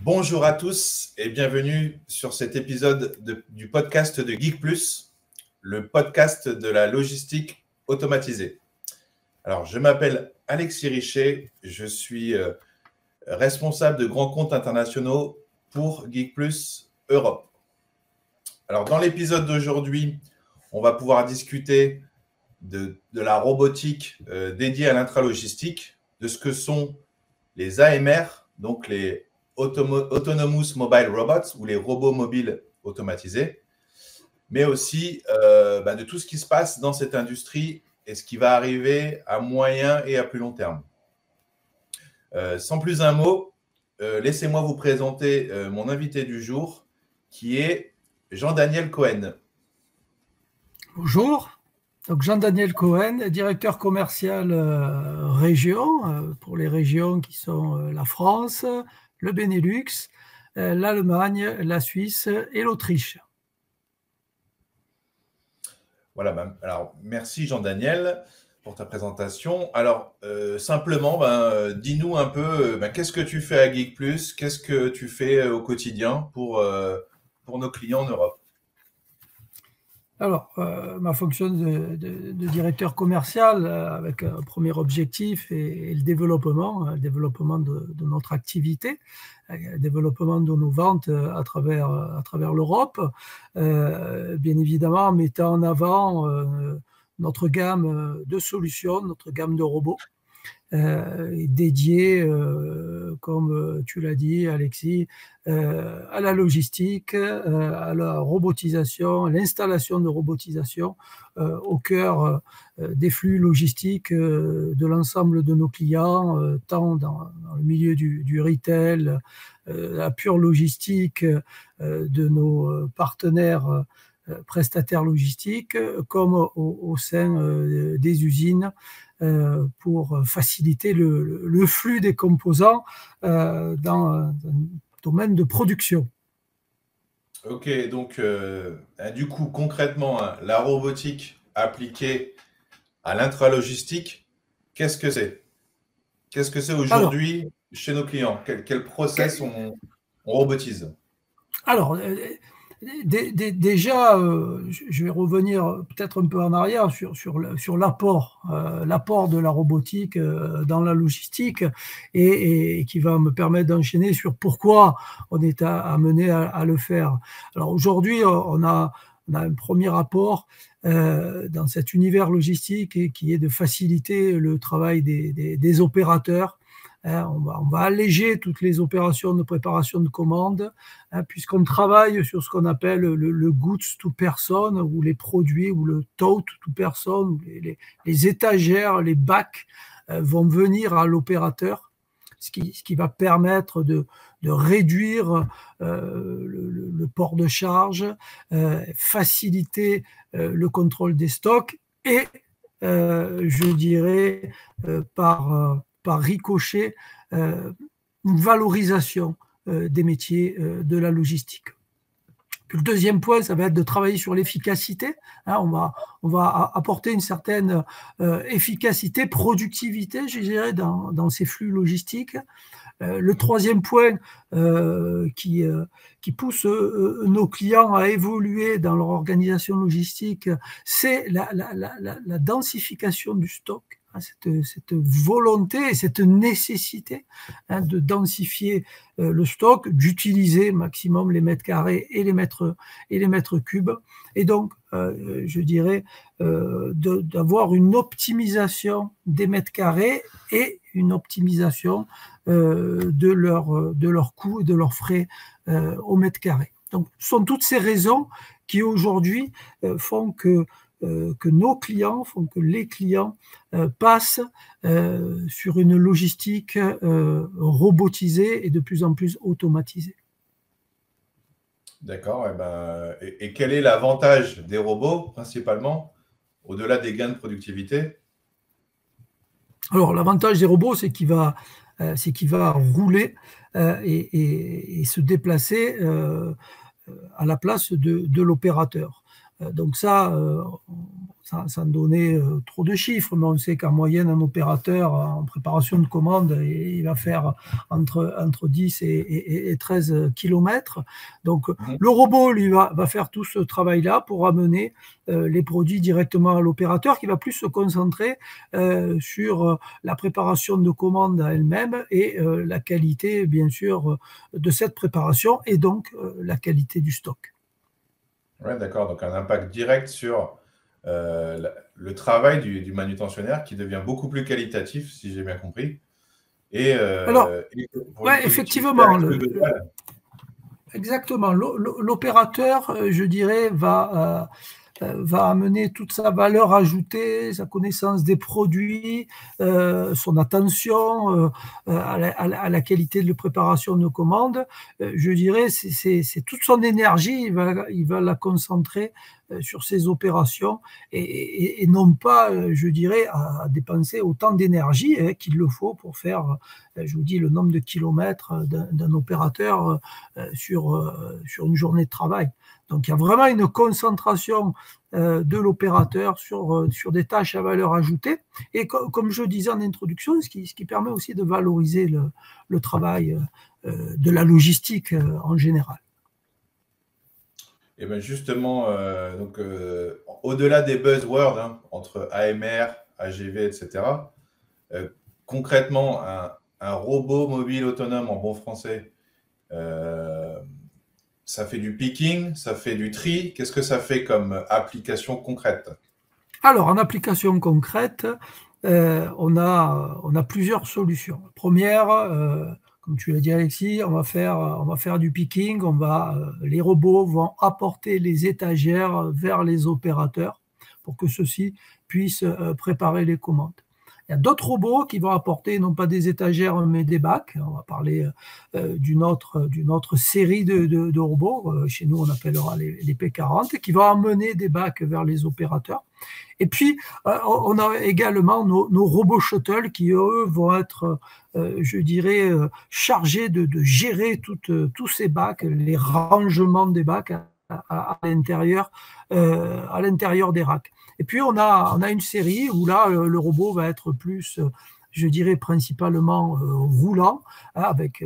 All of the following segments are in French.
Bonjour à tous et bienvenue sur cet épisode du podcast de Geek Plus, le podcast de la logistique automatisée. Alors, je m'appelle Alexis Richet, je suis responsable de grands comptes internationaux pour Geek Plus Europe. Alors, dans l'épisode d'aujourd'hui, on va pouvoir discuter de la robotique dédiée à l'intralogistique, de ce que sont les AMR, donc les Autonomous Mobile Robots ou les robots mobiles automatisés, mais aussi de tout ce qui se passe dans cette industrie et ce qui va arriver à moyen et à plus long terme. Sans plus un mot, laissez-moi vous présenter mon invité du jour, qui est Jean-Daniel Cohen. Bonjour, donc Jean-Daniel Cohen, directeur commercial région, pour les régions qui sont la France, le Benelux, l'Allemagne, la Suisse et l'Autriche. Voilà, alors merci Jean-Daniel pour ta présentation. Alors, simplement, dis-nous un peu, qu'est-ce que tu fais à Geek Plus? Qu'est-ce que tu fais au quotidien pour nos clients en Europe? Alors, ma fonction de directeur commercial, avec un premier objectif est le développement de notre activité, le développement de nos ventes à travers l'Europe, bien évidemment en mettant en avant notre gamme de solutions, notre gamme de robots, dédié, comme tu l'as dit Alexis, à la logistique, à la robotisation, à l'installation de robotisation au cœur des flux logistiques de l'ensemble de nos clients, tant dans le milieu du retail, la pure logistique de nos partenaires prestataires logistiques, comme au sein des usines, pour faciliter le flux des composants dans un domaine de production. Ok, donc du coup, concrètement, la robotique appliquée à l'intralogistique, qu'est-ce que c'est? Qu'est-ce que c'est aujourd'hui chez nos clients? Quel process on robotise? Alors, déjà, je vais revenir peut-être un peu en arrière sur l'apport de la robotique dans la logistique et qui va me permettre d'enchaîner sur pourquoi on est amené à le faire. Alors aujourd'hui, on a un premier apport dans cet univers logistique qui est de faciliter le travail des opérateurs. On va alléger toutes les opérations de préparation de commandes, puisqu'on travaille sur ce qu'on appelle le goods to person, ou les produits, ou le tote to person, où les étagères, les bacs vont venir à l'opérateur, ce qui va permettre de réduire le port de charge, faciliter le contrôle des stocks et, je dirais, par ricochet, une valorisation des métiers de la logistique. Puis le deuxième point, ça va être de travailler sur l'efficacité. On va apporter une certaine efficacité, productivité, je dirais, dans ces flux logistiques. Le troisième point qui pousse nos clients à évoluer dans leur organisation logistique, c'est la densification du stock. Cette volonté et cette nécessité de densifier le stock, d'utiliser maximum les mètres carrés et les mètres cubes, et donc je dirais d'avoir une optimisation des mètres carrés et une optimisation de leurs coûts et de leurs frais au mètre carré. Donc ce sont toutes ces raisons qui aujourd'hui font que nos clients, que les clients passent sur une logistique robotisée et de plus en plus automatisée. D'accord. Et quel est l'avantage des robots, principalement, au-delà des gains de productivité? Alors, l'avantage des robots, c'est qu'il va rouler et se déplacer à la place de l'opérateur. Donc ça, sans donner trop de chiffres, mais on sait qu'en moyenne, un opérateur en préparation de commande, il va faire entre 10 et 13 kilomètres. Donc, le robot, lui, va faire tout ce travail-là pour amener les produits directement à l'opérateur, qui va plus se concentrer sur la préparation de commande à elle-même et la qualité, bien sûr, de cette préparation et donc la qualité du stock. Ouais, d'accord. Donc, un impact direct sur le travail du manutentionnaire qui devient beaucoup plus qualitatif, si j'ai bien compris. Et, Alors, et pour ouais, une productivité effectivement, globale. exactement. L'opérateur, je dirais, va amener toute sa valeur ajoutée, sa connaissance des produits, son attention à la qualité de la préparation de commande. Je dirais, c'est toute son énergie, il va la concentrer sur ces opérations et non pas, je dirais, à dépenser autant d'énergie qu'il le faut pour faire, je vous dis, le nombre de kilomètres d'un opérateur sur une journée de travail. Donc il y a vraiment une concentration de l'opérateur sur des tâches à valeur ajoutée. Et comme je disais en introduction, ce qui permet aussi de valoriser le travail de la logistique en général. Et bien justement, au-delà des buzzwords entre AMR, AGV, etc., concrètement, un robot mobile autonome en bon français, ça fait du picking, ça fait du tri. Qu'est-ce que ça fait comme application concrète? Alors, en application concrète, on a plusieurs solutions. Première, comme tu l'as dit Alexis, on va faire du picking, les robots vont apporter les étagères vers les opérateurs pour que ceux-ci puissent préparer les commandes. Il y a d'autres robots qui vont apporter non pas des étagères mais des bacs. On va parler d'une autre série de robots. Chez nous, on appellera les P40 qui vont amener des bacs vers les opérateurs. Et puis, on a également nos robots shuttle qui, eux, vont être, je dirais, chargés de gérer tous ces bacs, les rangements des bacs à l'intérieur des racks. Et puis, on a une série où là, le robot va être plus, je dirais, principalement roulant, avec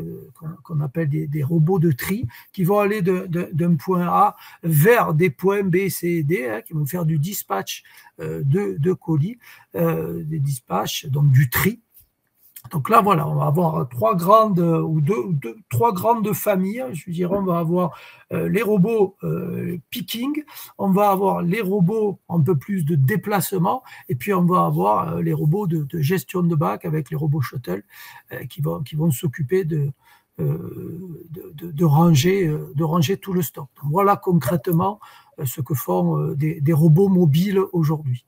qu'on appelle des robots de tri, qui vont aller d'un point A vers des points B, C et D, qui vont faire du dispatch de colis, des dispatchs, donc du tri. Donc là, voilà, on va avoir trois grandes familles. Je dirais, on va avoir les robots picking, on va avoir les robots un peu plus de déplacement, et puis on va avoir les robots de gestion de bac avec les robots shuttle qui vont s'occuper de ranger tout le stock. Donc voilà concrètement ce que font des robots mobiles aujourd'hui.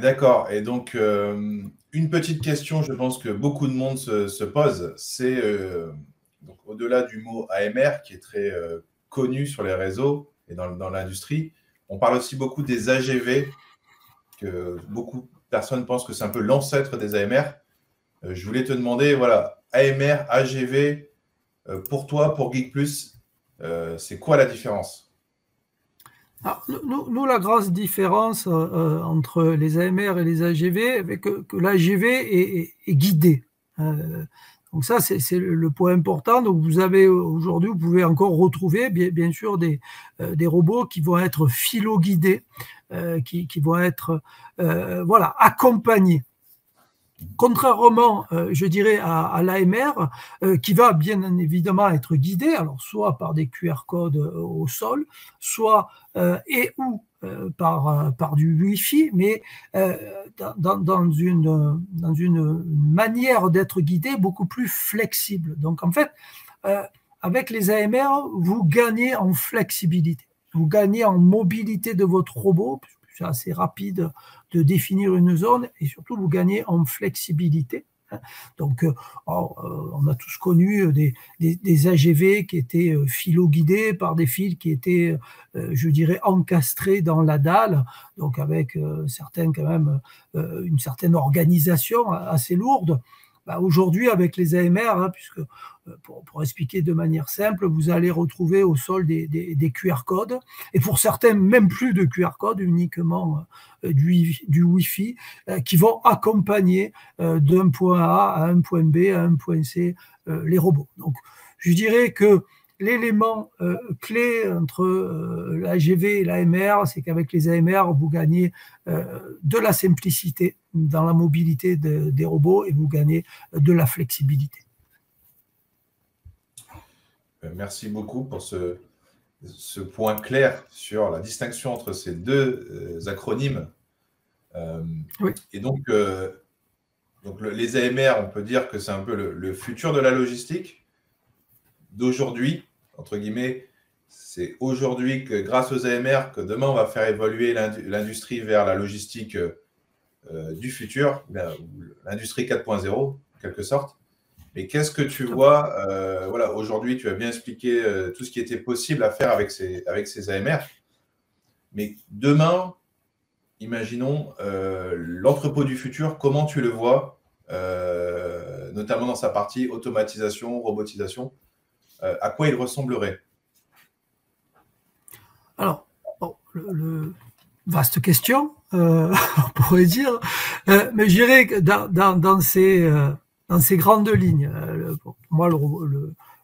D'accord. Et donc, une petite question, je pense que beaucoup de monde se pose, c'est au-delà du mot AMR qui est très connu sur les réseaux et dans l'industrie, on parle aussi beaucoup des AGV, que beaucoup de personnes pensent que c'est un peu l'ancêtre des AMR. Je voulais te demander, voilà, AMR, AGV, pour toi, pour Geek Plus, c'est quoi la différence? Alors, nous, la grosse différence entre les AMR et les AGV, c'est que l'AGV est guidé. Donc ça, c'est le point important. Donc vous avez aujourd'hui, vous pouvez encore retrouver bien sûr des robots qui vont être philo-guidés, qui vont être accompagnés. Contrairement, je dirais, à l'AMR, qui va bien évidemment être guidé, alors soit par des QR codes au sol, soit ou par du Wi-Fi, mais dans une manière d'être guidé beaucoup plus flexible. Donc en fait, avec les AMR, vous gagnez en flexibilité, vous gagnez en mobilité de votre robot. C'est assez rapide de définir une zone et surtout vous gagnez en flexibilité. Donc, on a tous connu des AGV qui étaient philo-guidés par des fils qui étaient, je dirais, encastrés dans la dalle, donc avec une certaine organisation assez lourde. aujourd'hui, avec les AMR, puisque pour expliquer de manière simple, vous allez retrouver au sol des QR codes, et pour certains, même plus de QR codes, uniquement du Wi-Fi, qui vont accompagner d'un point A à un point B, à un point C, les robots. Donc, je dirais que l'élément clé entre l'AGV et l'AMR, c'est qu'avec les AMR, vous gagnez de la simplicité dans la mobilité des robots et vous gagnez de la flexibilité. Merci beaucoup pour ce point clair sur la distinction entre ces deux acronymes. Oui. Et donc les AMR, on peut dire que c'est un peu le futur de la logistique d'aujourd'hui, entre guillemets. C'est aujourd'hui que grâce aux AMR que demain on va faire évoluer l'industrie vers la logistique du futur, l'industrie 4.0 en quelque sorte. Mais qu'est-ce que tu vois voilà, aujourd'hui, tu as bien expliqué tout ce qui était possible à faire avec ces AMR. Mais demain, imaginons l'entrepôt du futur, comment tu le vois, notamment dans sa partie automatisation, robotisation, à quoi il ressemblerait? Alors, bon, vaste question, on pourrait dire, mais je dirais que dans ces grandes lignes, pour moi,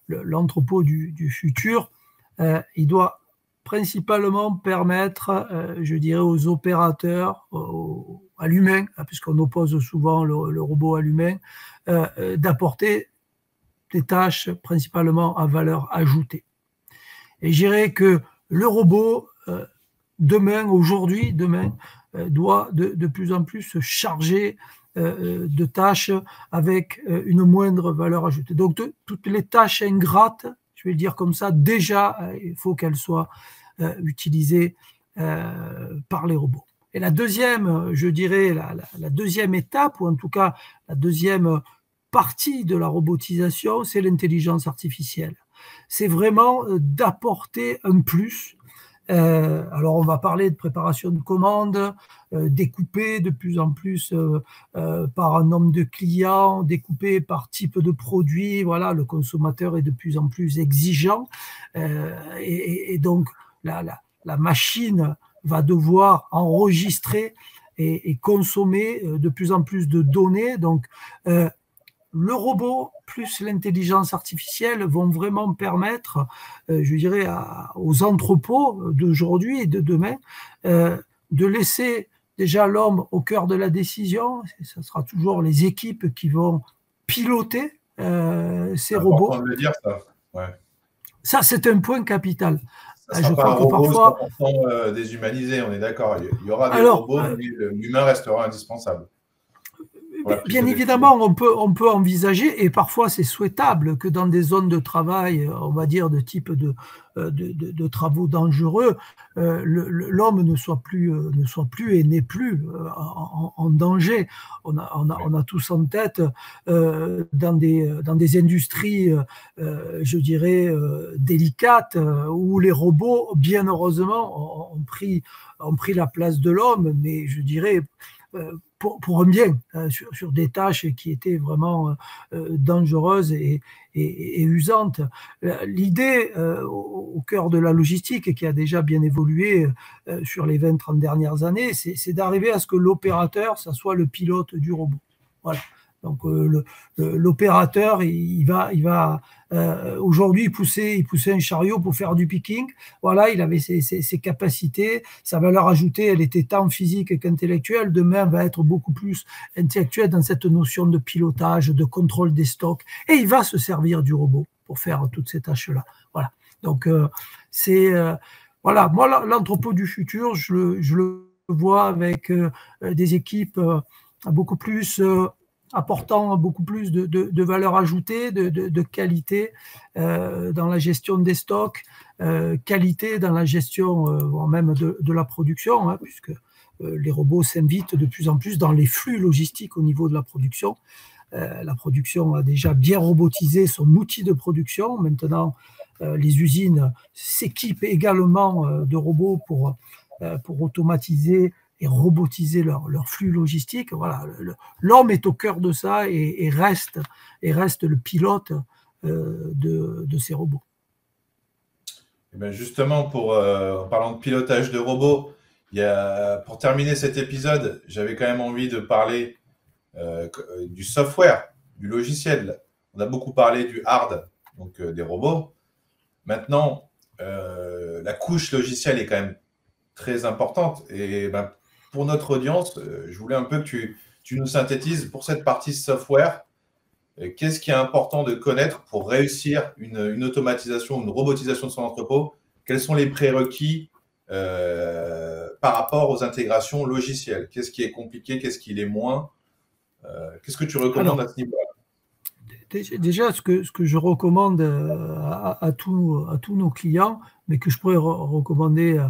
l'entrepôt du futur, il doit principalement permettre, je dirais, aux opérateurs, à l'humain, puisqu'on oppose souvent le robot à l'humain, d'apporter des tâches principalement à valeur ajoutée. Et je dirais que le robot, demain, doit de plus en plus se charger de tâches avec une moindre valeur ajoutée. Donc, toutes les tâches ingrates, je vais le dire comme ça, déjà, il faut qu'elles soient utilisées par les robots. Et la deuxième, je dirais, la deuxième étape, ou en tout cas la deuxième partie de la robotisation, c'est l'intelligence artificielle. C'est vraiment d'apporter un plus. Alors, on va parler de préparation de commandes, découpée de plus en plus par un nombre de clients, découpée par type de produit. Voilà, le consommateur est de plus en plus exigeant. Et donc, la machine va devoir enregistrer et consommer de plus en plus de données. Donc, le robot plus l'intelligence artificielle vont vraiment permettre, je dirais, aux entrepôts d'aujourd'hui et de demain, de laisser déjà l'homme au cœur de la décision. Ce sera toujours les équipes qui vont piloter ces robots. C'est important de le dire, ça. Ouais. Ça, c'est un point capital. Ça sera pas un robot parfois 100% déshumanisé, on est d'accord. Il y aura des robots, mais l'humain restera indispensable. Bien évidemment, on peut envisager, et parfois c'est souhaitable, que dans des zones de travail, on va dire de type de travaux dangereux, l'homme ne soit plus et n'est plus en danger. On a tous en tête dans des industries, je dirais, délicates, où les robots, bien heureusement, ont pris la place de l'homme, mais je dirais pour un bien, sur des tâches qui étaient vraiment dangereuses et usantes. L'idée au cœur de la logistique, qui a déjà bien évolué sur les 20-30 dernières années, c'est d'arriver à ce que l'opérateur, ça soit le pilote du robot. Voilà. Donc l'opérateur, il va aujourd'hui pousser un chariot pour faire du picking. Voilà, il avait ses capacités, sa valeur ajoutée, elle était tant physique qu'intellectuelle. Demain, va être beaucoup plus intellectuelle dans cette notion de pilotage, de contrôle des stocks. Et il va se servir du robot pour faire toutes ces tâches-là. Voilà. Donc voilà. Moi, l'entrepôt du futur, je le vois avec des équipes beaucoup plus apportant beaucoup plus de valeur ajoutée, de qualité dans la gestion des stocks, qualité dans la gestion voire même de la production, puisque les robots s'invitent de plus en plus dans les flux logistiques au niveau de la production. La production a déjà bien robotisé son outil de production. Maintenant, les usines s'équipent également de robots pour automatiser robotiser leur flux logistique. Voilà, l'homme est au cœur de ça et reste le pilote de ces robots. Et bien justement, en parlant de pilotage de robots, pour terminer cet épisode, j'avais quand même envie de parler du software, du logiciel. On a beaucoup parlé du hard, donc des robots. Maintenant, la couche logicielle est quand même très importante. Et ben, pour notre audience, je voulais un peu que tu nous synthétises pour cette partie software. Qu'est-ce qui est important de connaître pour réussir une automatisation, une robotisation de son entrepôt? Quels sont les prérequis par rapport aux intégrations logicielles? Qu'est-ce qui est compliqué? Qu'est-ce qui l'est moins? Qu'est-ce que tu recommandes à ce niveau-là? Déjà, ce que je recommande à tous nos clients, mais que je pourrais recommander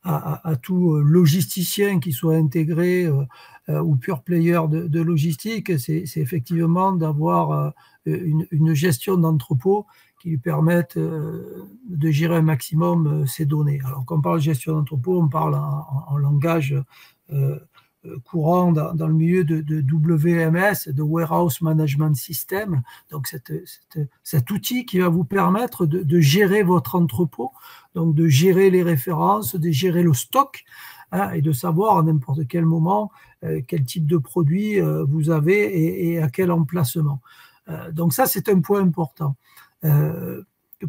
à tout logisticien qui soit intégré ou pure player de logistique, c'est effectivement d'avoir une gestion d'entrepôt qui lui permette de gérer un maximum ses données. Alors, quand on parle de gestion d'entrepôt, on parle en langage courant dans le milieu de WMS, de Warehouse Management System, donc cet outil qui va vous permettre de gérer votre entrepôt, donc de gérer les références, de gérer le stock, et de savoir à n'importe quel moment quel type de produit vous avez et à quel emplacement. Donc ça, c'est un point important.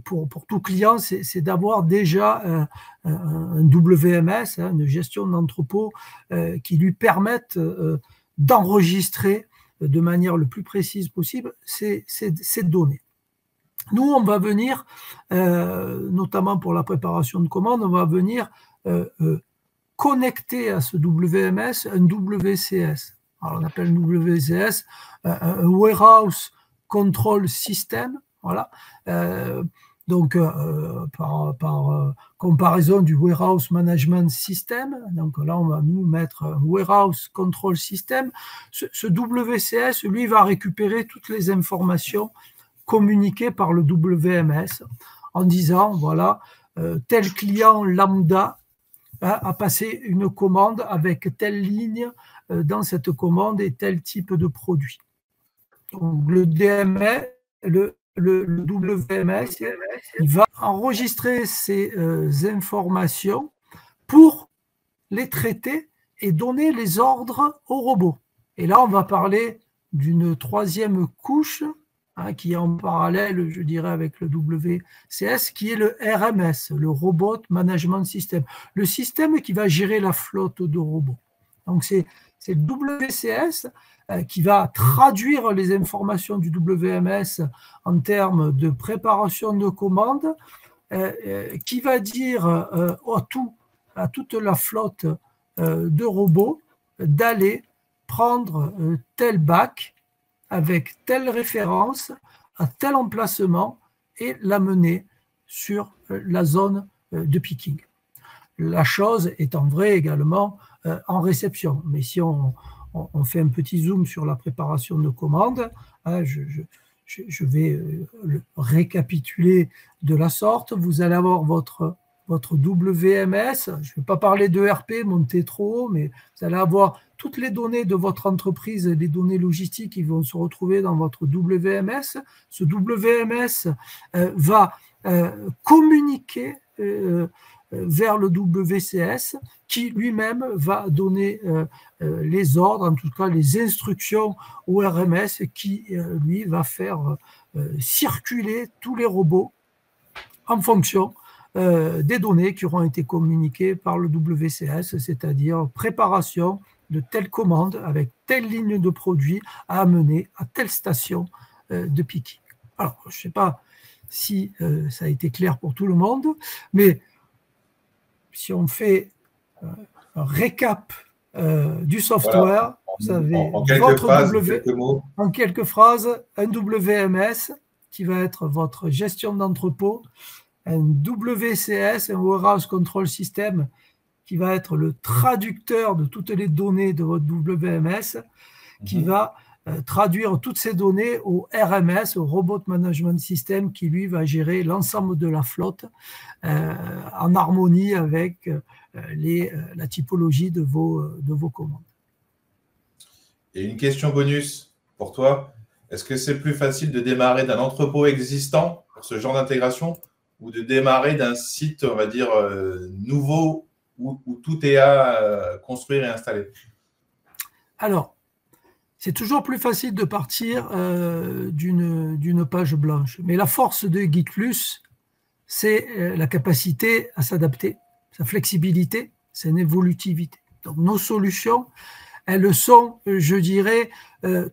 Pour tout client, c'est d'avoir déjà un WMS, une gestion d'entrepôt qui lui permette d'enregistrer de manière le plus précise possible ces données. Nous, on va venir, notamment pour la préparation de commandes, on va venir connecter à ce WMS un WCS. Alors, on appelle WCS un Warehouse Control System. Voilà. Donc, par comparaison du Warehouse Management System, donc là, on va nous mettre un Warehouse Control System. Ce WCS, lui, va récupérer toutes les informations communiquées par le WMS en disant, voilà, tel client lambda a passé une commande avec telle ligne dans cette commande et tel type de produit. Donc, le DMS, le WMS, il va enregistrer ces informations pour les traiter et donner les ordres au robot. Et là, on va parler d'une troisième couche qui est en parallèle, je dirais, avec le WCS, qui est le RMS, le Robot Management System, le système qui va gérer la flotte de robots. Donc, c'est le WCS qui va traduire les informations du WMS en termes de préparation de commandes, qui va dire à toute la flotte de robots d'aller prendre tel bac avec telle référence à tel emplacement et l'amener sur la zone de picking. La chose étant vraie également en réception. Mais si on fait un petit zoom sur la préparation de commandes, je vais récapituler de la sorte. Vous allez avoir votre WMS. Je ne vais pas parler de ERP, monter trop haut, mais vous allez avoir toutes les données de votre entreprise, les données logistiques qui vont se retrouver dans votre WMS. Ce WMS va communiquer vers le WCS qui lui-même va donner les ordres, en tout cas les instructions au RMS qui, lui, va faire circuler tous les robots en fonction des données qui auront été communiquées par le WCS, c'est-à-dire préparation de telle commande avec telle ligne de produit à amener à telle station de picking. Alors, je ne sais pas si ça a été clair pour tout le monde, mais si on fait un récap du software, voilà, vous savez, en quelques phrases, un WMS qui va être votre gestion d'entrepôt, un WCS, un Warehouse Control System, qui va être le traducteur de toutes les données de votre WMS, qui va traduire toutes ces données au RMS, au Robot Management System, qui lui va gérer l'ensemble de la flotte en harmonie avec la typologie de vos commandes. Et une question bonus pour toi. Est-ce que c'est plus facile de démarrer d'un entrepôt existant pour ce genre d'intégration ou de démarrer d'un site, on va dire, nouveau où tout est à construire et installer? Alors, c'est toujours plus facile de partir d'une page blanche. Mais la force de Geek+, c'est la capacité à s'adapter, sa flexibilité, son évolutivité. Donc, nos solutions, elles sont, je dirais,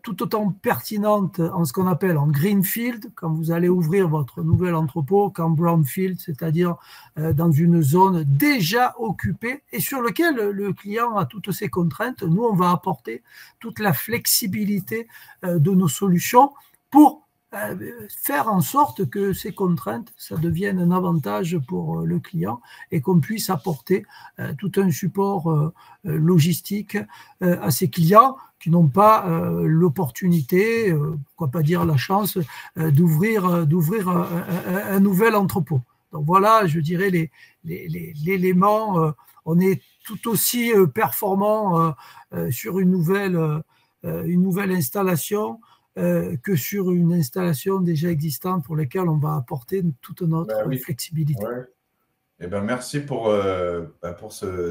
tout autant pertinentes en ce qu'on appelle en greenfield, quand vous allez ouvrir votre nouvel entrepôt, qu'en brownfield, c'est-à-dire dans une zone déjà occupée et sur laquelle le client a toutes ses contraintes. Nous, on va apporter toute la flexibilité de nos solutions pour faire en sorte que ces contraintes, ça devienne un avantage pour le client et qu'on puisse apporter tout un support logistique à ses clients qui n'ont pas l'opportunité, pourquoi pas dire la chance, d'ouvrir un nouvel entrepôt. Donc voilà, je dirais l'élément. On est tout aussi performant sur une nouvelle installation que sur une installation déjà existante pour laquelle on va apporter toute notre flexibilité. Ouais. Eh ben, merci pour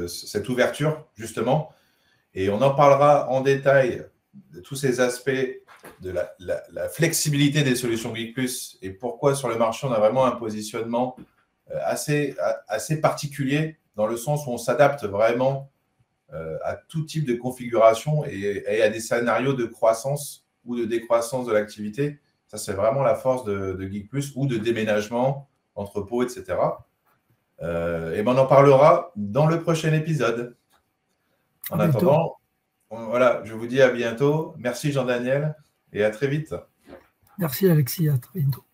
cette ouverture, justement. Et on en parlera en détail de tous ces aspects de la flexibilité des solutions Geek+, et pourquoi sur le marché, on a vraiment un positionnement assez particulier, dans le sens où on s'adapte vraiment à tout type de configuration et à des scénarios de croissance ou de décroissance de l'activité. Ça, c'est vraiment la force de Geek+, ou de déménagement, entrepôt, etc. Et ben on en parlera dans le prochain épisode. En attendant, voilà, je vous dis à bientôt. Merci Jean-Daniel et à très vite. Merci Alexis, à très bientôt.